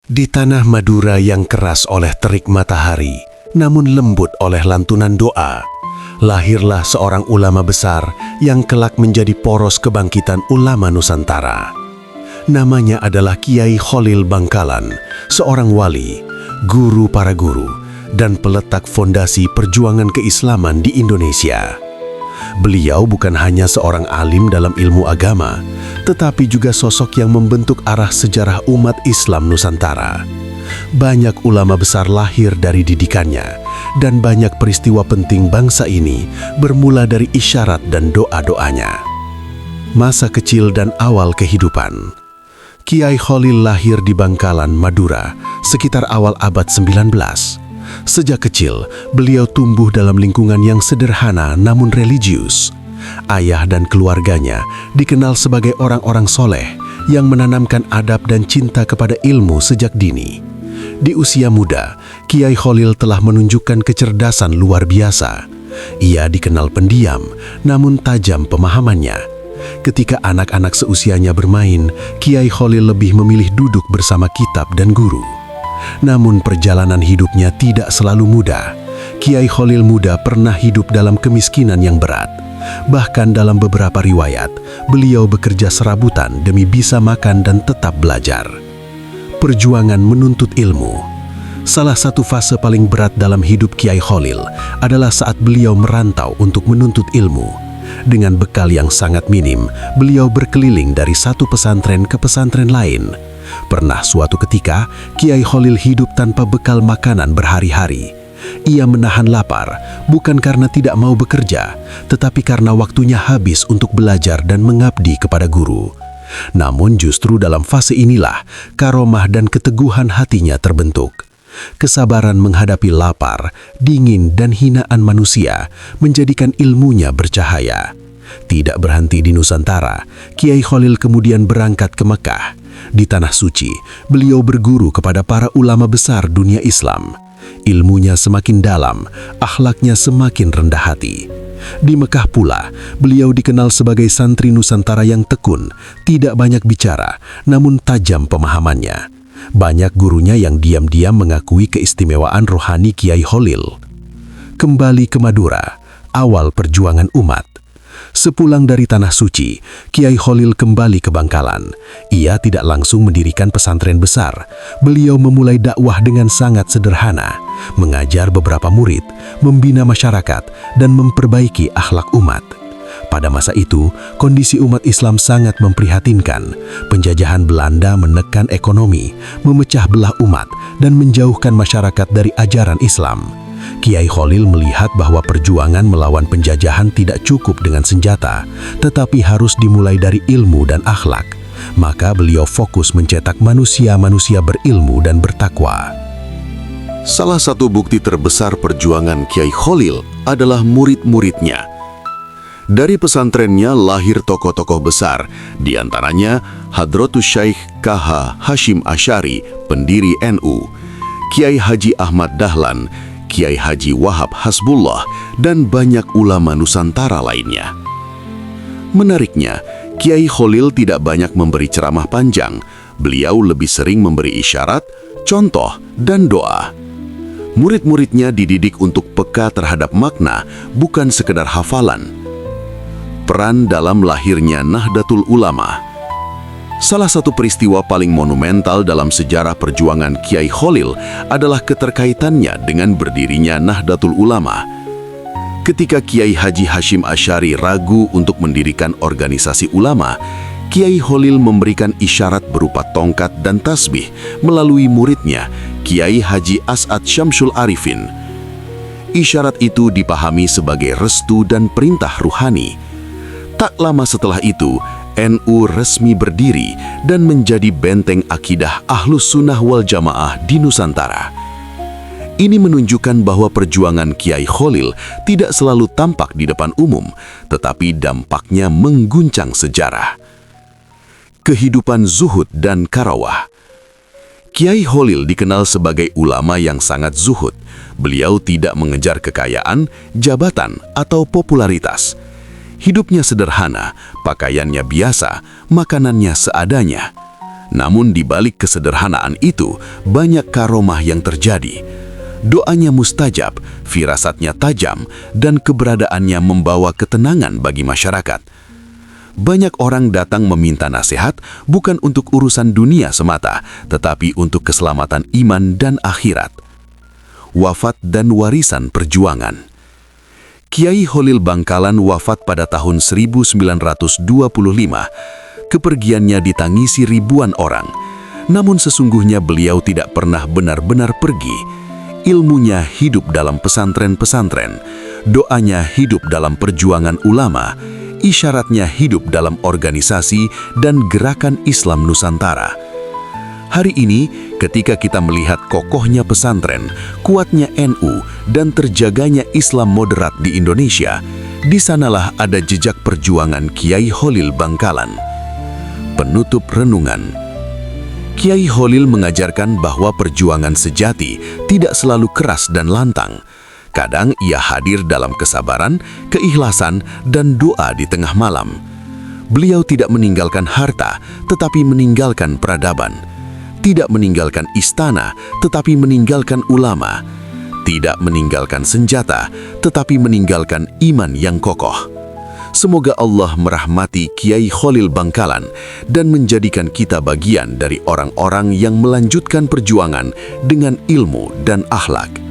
Di tanah Madura yang keras oleh terik matahari, namun lembut oleh lantunan doa, lahirlah seorang ulama besar yang kelak menjadi poros kebangkitan ulama Nusantara. Namanya adalah Kiai Kholil Bangkalan, seorang wali, guru para guru, dan peletak fondasi perjuangan keislaman di Indonesia. Beliau bukan hanya seorang alim dalam ilmu agama, tetapi juga sosok yang membentuk arah sejarah umat Islam Nusantara. Banyak ulama besar lahir dari didikannya, dan banyak peristiwa penting bangsa ini bermula dari isyarat dan doa-doanya. Masa kecil dan awal kehidupan. Kiai Kholil lahir di Bangkalan, Madura, sekitar awal abad 19. Sejak kecil, beliau tumbuh dalam lingkungan yang sederhana namun religius. Ayah dan keluarganya dikenal sebagai orang-orang soleh yang menanamkan adab dan cinta kepada ilmu sejak dini. Di usia muda, Kiai Kholil telah menunjukkan kecerdasan luar biasa. Ia dikenal pendiam, namun tajam pemahamannya. Ketika anak-anak seusianya bermain, Kiai Kholil lebih memilih duduk bersama kitab dan guru. Namun perjalanan hidupnya tidak selalu mudah. Kiai Kholil muda pernah hidup dalam kemiskinan yang berat. Bahkan dalam beberapa riwayat, beliau bekerja serabutan demi bisa makan dan tetap belajar. Perjuangan menuntut ilmu. Salah satu fase paling berat dalam hidup Kiai Kholil adalah saat beliau merantau untuk menuntut ilmu. Dengan bekal yang sangat minim, beliau berkeliling dari satu pesantren ke pesantren lain. Pernah suatu ketika, Kiai Kholil hidup tanpa bekal makanan berhari-hari. Ia menahan lapar, bukan karena tidak mau bekerja, tetapi karena waktunya habis untuk belajar dan mengabdi kepada guru. Namun justru dalam fase inilah, karomah dan keteguhan hatinya terbentuk. Kesabaran menghadapi lapar, dingin, dan hinaan manusia menjadikan ilmunya bercahaya. Tidak berhenti di Nusantara, Kiai Kholil kemudian berangkat ke Mekah. Di Tanah Suci, beliau berguru kepada para ulama besar dunia Islam. Ilmunya semakin dalam, akhlaknya semakin rendah hati. Di Mekah pula, beliau dikenal sebagai santri Nusantara yang tekun, tidak banyak bicara, namun tajam pemahamannya. Banyak gurunya yang diam-diam mengakui keistimewaan rohani Kiai Kholil. Kembali ke Madura, awal perjuangan umat. Sepulang dari Tanah Suci, Kiai Kholil kembali ke Bangkalan. Ia tidak langsung mendirikan pesantren besar. Beliau memulai dakwah dengan sangat sederhana, mengajar beberapa murid, membina masyarakat, dan memperbaiki akhlak umat. Pada masa itu, kondisi umat Islam sangat memprihatinkan. Penjajahan Belanda menekan ekonomi, memecah belah umat, dan menjauhkan masyarakat dari ajaran Islam. Kiai Kholil melihat bahwa perjuangan melawan penjajahan tidak cukup dengan senjata, tetapi harus dimulai dari ilmu dan akhlak. Maka beliau fokus mencetak manusia-manusia berilmu dan bertakwa. Salah satu bukti terbesar perjuangan Kiai Kholil adalah murid-muridnya. Dari pesantrennya lahir tokoh-tokoh besar, di antaranya Hadratus Syaikh K.H. Hashim Asy'ari, pendiri NU, Kiai Haji Ahmad Dahlan, Kiai Haji Wahab Hasbullah, dan banyak ulama Nusantara lainnya. Menariknya, Kiai Kholil tidak banyak memberi ceramah panjang. Beliau lebih sering memberi isyarat, contoh, dan doa. Murid-muridnya dididik untuk peka terhadap makna, bukan sekedar hafalan. Peran dalam lahirnya Nahdlatul Ulama. Salah satu peristiwa paling monumental dalam sejarah perjuangan Kiai Kholil adalah keterkaitannya dengan berdirinya Nahdlatul Ulama. Ketika Kiai Haji Hashim Asy'ari ragu untuk mendirikan organisasi ulama, Kiai Kholil memberikan isyarat berupa tongkat dan tasbih melalui muridnya, Kiai Haji As'ad Syamsul Arifin. Isyarat itu dipahami sebagai restu dan perintah ruhani. Tak lama setelah itu, NU resmi berdiri dan menjadi benteng akidah Ahlus Sunnah wal Jamaah di Nusantara. Ini menunjukkan bahwa perjuangan Kiai Kholil tidak selalu tampak di depan umum, tetapi dampaknya mengguncang sejarah. Kehidupan zuhud dan karawah. Kiai Kholil dikenal sebagai ulama yang sangat zuhud. Beliau tidak mengejar kekayaan, jabatan, atau popularitas. Hidupnya sederhana, pakaiannya biasa, makanannya seadanya. Namun di balik kesederhanaan itu, banyak karomah yang terjadi. Doanya mustajab, firasatnya tajam, dan keberadaannya membawa ketenangan bagi masyarakat. Banyak orang datang meminta nasihat bukan untuk urusan dunia semata, tetapi untuk keselamatan iman dan akhirat. Wafat dan warisan perjuangan. Kiai Kholil Bangkalan wafat pada tahun 1925. Kepergiannya ditangisi ribuan orang. Namun sesungguhnya beliau tidak pernah benar-benar pergi. Ilmunya hidup dalam pesantren-pesantren, doanya hidup dalam perjuangan ulama, isyaratnya hidup dalam organisasi dan gerakan Islam Nusantara. Hari ini, ketika kita melihat kokohnya pesantren, kuatnya NU, dan terjaganya Islam moderat di Indonesia, di sanalah ada jejak perjuangan Kiai Kholil Bangkalan. Penutup renungan. Kiai Kholil mengajarkan bahwa perjuangan sejati tidak selalu keras dan lantang. Kadang ia hadir dalam kesabaran, keikhlasan, dan doa di tengah malam. Beliau tidak meninggalkan harta, tetapi meninggalkan peradaban. Tidak meninggalkan istana, tetapi meninggalkan ulama. Tidak meninggalkan senjata, tetapi meninggalkan iman yang kokoh. Semoga Allah merahmati Kiai Kholil Bangkalan dan menjadikan kita bagian dari orang-orang yang melanjutkan perjuangan dengan ilmu dan akhlak.